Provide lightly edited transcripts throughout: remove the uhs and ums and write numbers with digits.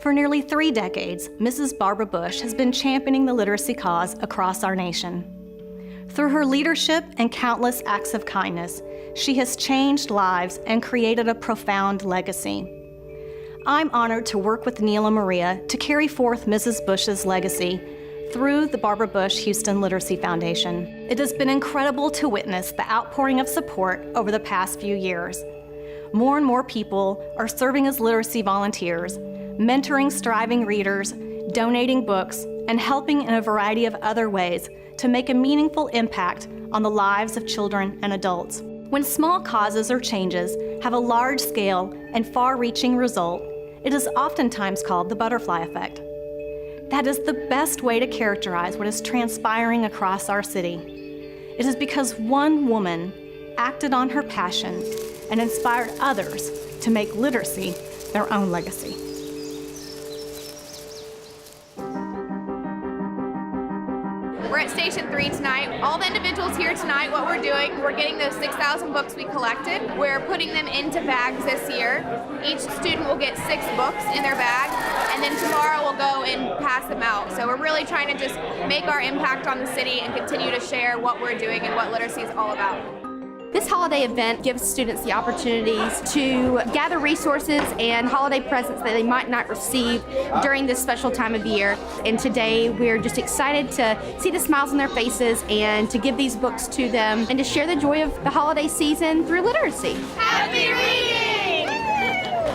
For nearly 3 decades, Mrs. Barbara Bush has been championing the literacy cause across our nation. Through her leadership and countless acts of kindness, she has changed lives and created a profound legacy. I'm honored to work with Neil and Maria to carry forth Mrs. Bush's legacy through the Barbara Bush Houston Literacy Foundation. It has been incredible to witness the outpouring of support over the past few years. More and more people are serving as literacy volunteers, mentoring striving readers, donating books, and helping in a variety of other ways to make a meaningful impact on the lives of children and adults. When small causes or changes have a large-scale and far-reaching result, it is oftentimes called the butterfly effect. That is the best way to characterize what is transpiring across our city. It is because one woman acted on her passion and inspired others to make literacy their own legacy. We're at Station 3 tonight. All the individuals here tonight, what we're doing, we're getting those 6,000 books we collected. We're putting them into bags this year. Each student will get 6 books in their bag, and then tomorrow we'll go and pass them out. So we're really trying to just make our impact on the city and continue to share what we're doing and what literacy is all about. This holiday event gives students the opportunities to gather resources and holiday presents that they might not receive during this special time of year. And today we're just excited to see the smiles on their faces and to give these books to them and to share the joy of the holiday season through literacy. Happy reading!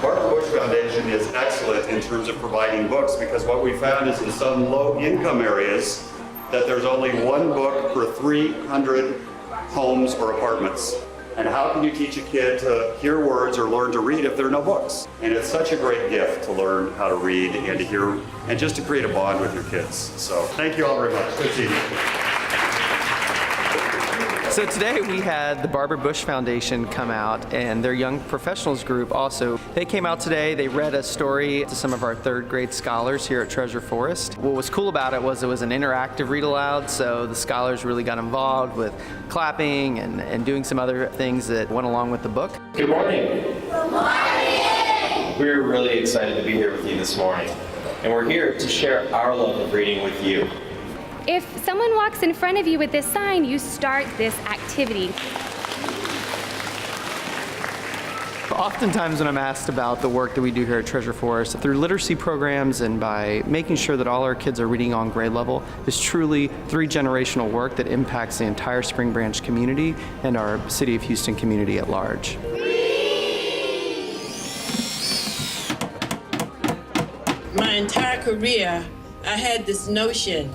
Barbara Bush Foundation is excellent in terms of providing books because what we found is in some low-income areas that there's only one book per 300 homes or apartments. And how can you teach a kid to hear words or learn to read if there are no books? And it's such a great gift to learn how to read and to hear and just to create a bond with your kids. So thank you all very much. Good seeing you. So today we had the Barbara Bush Foundation come out and their young professionals group also. They came out today, they read a story to some of our 3rd grade scholars here at Treasure Forest. What was cool about it was an interactive read aloud, so the scholars really got involved with clapping and doing some other things that went along with the book. Good morning. Good morning. We're really excited to be here with you this morning, and we're here to share our love of reading with you. If someone walks in front of you with this sign, you start this activity. Oftentimes when I'm asked about the work that we do here at Treasure Forest, through literacy programs and by making sure that all our kids are reading on grade level, is truly 3-generational work that impacts the entire Spring Branch community and our City of Houston community at large. My entire career, I had this notion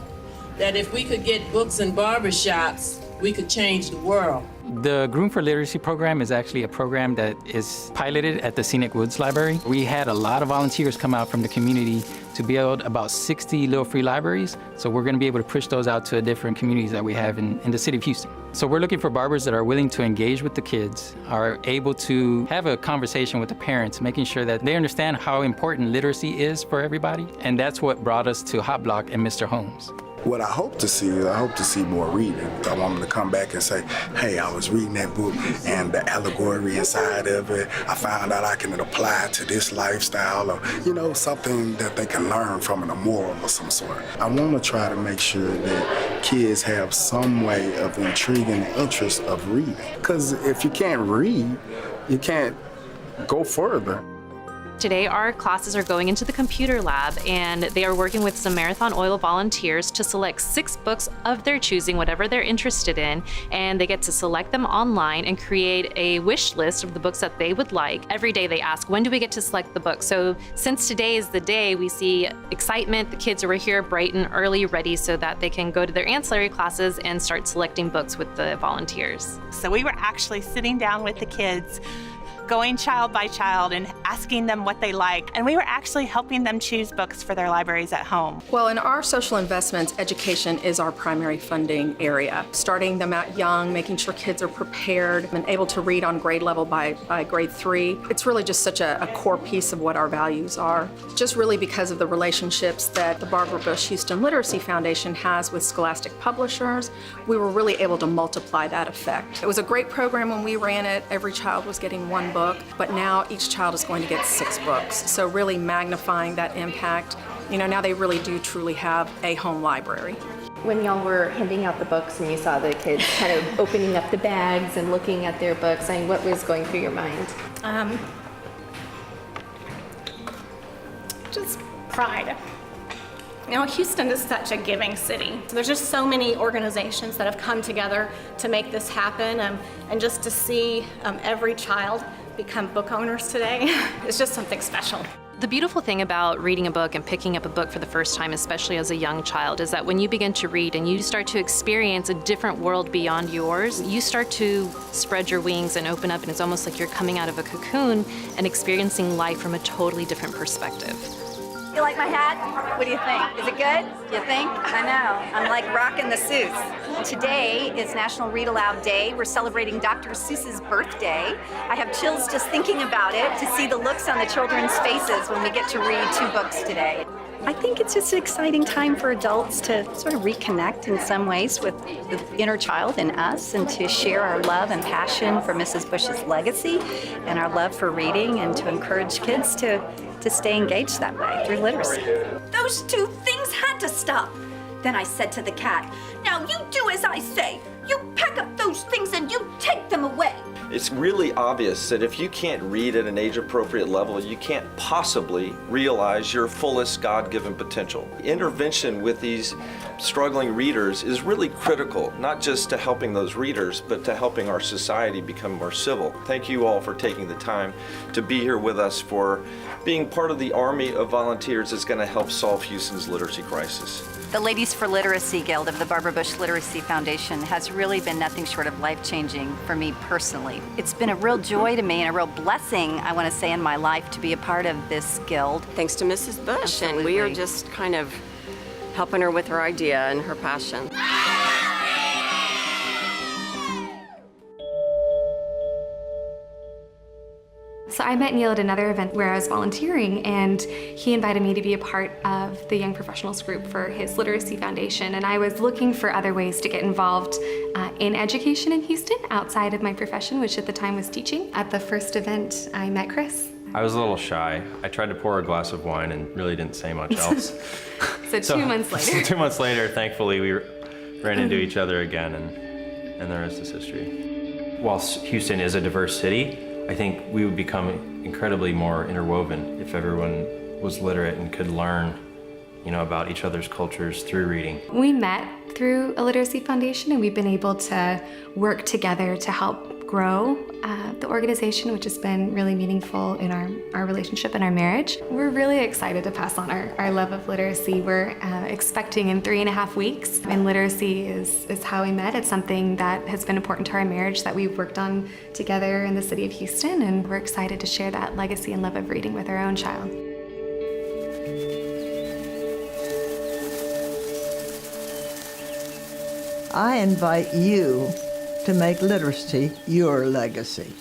that if we could get books in barbershops, we could change the world. The Groom for Literacy program is actually a program that is piloted at the Scenic Woods Library. We had a lot of volunteers come out from the community to build about 60 little free libraries. So we're going to be able to push those out to different communities that we have in the city of Houston. So we're looking for barbers that are willing to engage with the kids, are able to have a conversation with the parents, making sure that they understand how important literacy is for everybody. And that's what brought us to Hot Block and Mr. Holmes. What I hope to see is I hope to see more reading. I want them to come back and say, hey, I was reading that book and the allegory inside of it, I found out I can apply to this lifestyle or, something that they can learn from it, a moral of some sort. I want to try to make sure that kids have some way of intriguing the interest of reading. Because if you can't read, you can't go further. Today, our classes are going into the computer lab, and they are working with some Marathon Oil volunteers to select 6 books of their choosing, whatever they're interested in, and they get to select them online and create a wish list of the books that they would like. Every day they ask, when do we get to select the book? So since today is the day, we see excitement. The kids are here bright and early, ready so that they can go to their ancillary classes and start selecting books with the volunteers. So we were actually sitting down with the kids, going child by child and asking them what they like. And we were actually helping them choose books for their libraries at home. Well, in our social investments, education is our primary funding area. Starting them out young, making sure kids are prepared and able to read on grade level by grade 3. It's really just such a core piece of what our values are. Just really because of the relationships that the Barbara Bush Houston Literacy Foundation has with scholastic publishers, we were really able to multiply that effect. It was a great program when we ran it. Every child was getting one book, but now each child is going to get 6 books. So really magnifying that impact. You know, now they really do truly have a home library. When y'all were handing out the books and you saw the kids kind of opening up the bags and looking at their books, I mean, what was going through your mind? Just pride. You know, Houston is such a giving city. There's just so many organizations that have come together to make this happen, and just to see every child become book owners today is just something special. The beautiful thing about reading a book and picking up a book for the first time, especially as a young child, is that when you begin to read and you start to experience a different world beyond yours, you start to spread your wings and open up, and it's almost like you're coming out of a cocoon and experiencing life from a totally different perspective. You like my hat? What do you think? Is it good? You think? I know. I'm like rocking the Seuss. Today is National Read Aloud Day. We're celebrating Dr. Seuss's birthday. I have chills just thinking about it, to see the looks on the children's faces when we get to read 2 books today. I think it's just an exciting time for adults to sort of reconnect in some ways with the inner child in us, and to share our love and passion for Mrs. Bush's legacy and our love for reading, and to encourage kids to stay engaged that way through literacy. Those 2 things had to stop. Then I said to the cat, now you do as I say. You pack up those things and you take them away. It's really obvious that if you can't read at an age-appropriate level, you can't possibly realize your fullest God-given potential. Intervention with these struggling readers is really critical, not just to helping those readers, but to helping our society become more civil. Thank you all for taking the time to be here with us, for being part of the army of volunteers that's going to help solve Houston's literacy crisis. The Ladies for Literacy Guild of the Barbara Bush Literacy Foundation has really been nothing short of life-changing for me personally. It's been a real joy to me and a real blessing, I want to say, in my life to be a part of this guild. Thanks to Mrs. Bush, Absolutely. And we are just kind of helping her with her idea and her passion. So I met Neil at another event where I was volunteering, and he invited me to be a part of the Young Professionals group for his Literacy Foundation, and I was looking for other ways to get involved in education in Houston outside of my profession, which at the time was teaching. At the first event, I met Chris. I was a little shy. I tried to pour a glass of wine and really didn't say much else. So 2 months later. 2 months later, thankfully, we ran into each other again, and the rest is history. Whilst Houston is a diverse city, I think we would become incredibly more interwoven if everyone was literate and could learn, about each other's cultures through reading. We met through a literacy foundation, and we've been able to work together to help grow the organization, which has been really meaningful in our relationship and our marriage. We're really excited to pass on our love of literacy. We're expecting in 3.5 weeks, and literacy is how we met. It's something that has been important to our marriage that we've worked on together in the city of Houston, and we're excited to share that legacy and love of reading with our own child. I invite you to make literacy your legacy.